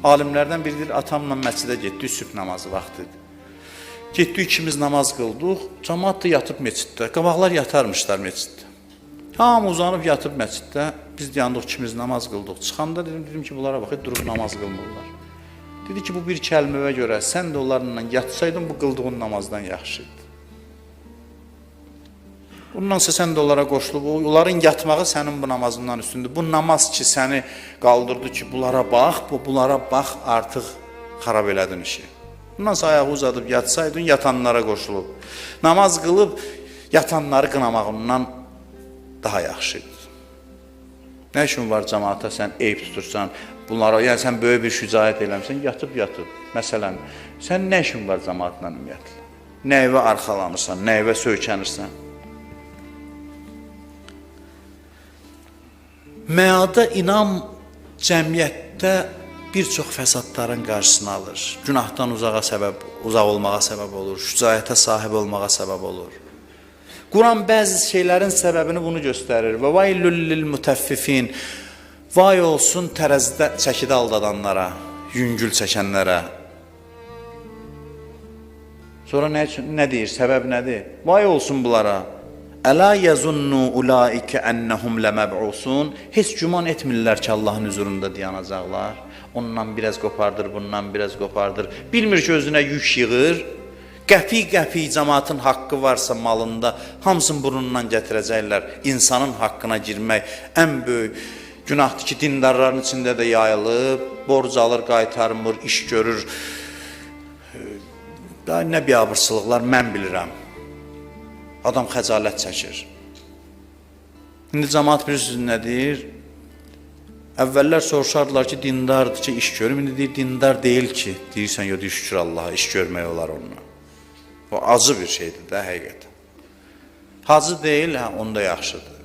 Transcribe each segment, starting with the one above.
Alimlərdən biri deyir, atamla məscidə getdik, sübh namazı vaxtıdır. Getdik, ikimiz namaz qıldıq, cəmaat da yatıb məsciddə, qabaqlar yatarmışlar məsciddə. Hamı uzanıb yatıb məsciddə, biz yandıq, ikimiz namaz qıldıq. Çıxanda dedim ki, bunlara baxıb, durub namaz qılmırlar. Dedi ki, bu bir kəlməyə görə sən də onlarla yatsaydın, bu qıldığın namazdan yaxşıydı. Bundansa sən də onlara qoşulub, onların yatmağı sənin bu namazından üstündür. Bu namaz ki, səni qaldırdı ki, bunlara bax, artıq xarab elədin işi. Bundansa ayağı uzadıb yatsaydın, yatanlara qoşulub. Namaz qılıb, yatanları qınamağından daha yaxşıydı. Nə işin var cəmaata, sən eyb tutursan, bunlara, yəni sən böyük bir şücaət eləmsən, yatıb. Məsələn, sən nə işin var cəmaatla ümumiyyətlə? Nəyvə arxalanırsan, nəyvə söykənirsən? Məada inam cəmiyyətdə bir çox fəsadların qarşısını alır. Günahdan uzaq olmağa səbəb olur, şücaətə sahib olmağa səbəb olur. Quran bəzi şeylərin səbəbini bunu göstərir. Və vaylul lil mutaffifin. Vay olsun tərəzidə çəkidə aldadanlara, yüngül çəkənlərə. Sonra nə deyir? Səbəb nədir? Vay olsun bunlara. Əla yazunnu ulaikə ennəhum ləməb'usun. Heç güman etmirlər ki, Allahın huzurunda dayanacaqlar. Ondan biraz qopardır, bundan biraz qopardır. Bilmir ki, özünə yük yığır. Qəpi cəmaatın haqqı varsa malında, hamısını burnundan gətirəcəklər. İnsanın haqqına girmək ən böyük günahdır ki, dindarların içində də yayılıb, borc alır, qaytarmır, iş görür. Nə biabırsılıqlar mən bilirəm. Adam xəcalət çəkir. İndi cəmaat bilirsiniz nə deyir? Əvvəllər soruşardılar ki, dindardır ki, iş görür. İndi deyir, dindar deyil ki. Deyirsən, yox, şükür Allaha, iş görmək olar onunla. O acı bir şeydir də, həqiqətən. Hacı deyil, onda yaxşıdır.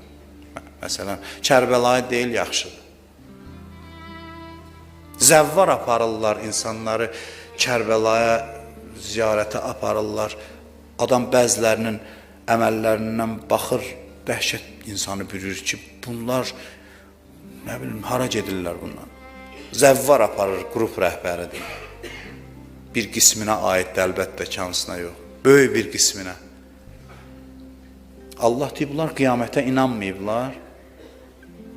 Məsələn, Kərbəlayı deyil, yaxşıdır. Zəvvar aparırlar insanları, Kərbəlaya ziyarətə aparırlar. Adam bəzilərinin əməllərindən baxır, dəhşət insanı bürür ki, bunlar, nə bilim, hara gedirlər bundan? Zəvvar aparır, qrup rəhbəridir. Bir qisminə aiddir, əlbəttə, kənsine yox. Böyük bir qisminə. Allah deyib, bunlar qiyamətə inanmayıblar.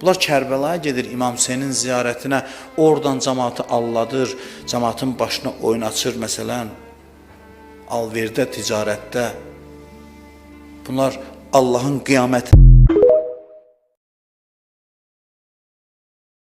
Bunlar Kərbəlaya gedir İmam Hüseynin ziyarətinə, oradan cəmaatı alladır, cəmaatın başına oyun açır, məsələn, alverdə, ticarətdə. Bunlar Allahın qiyamət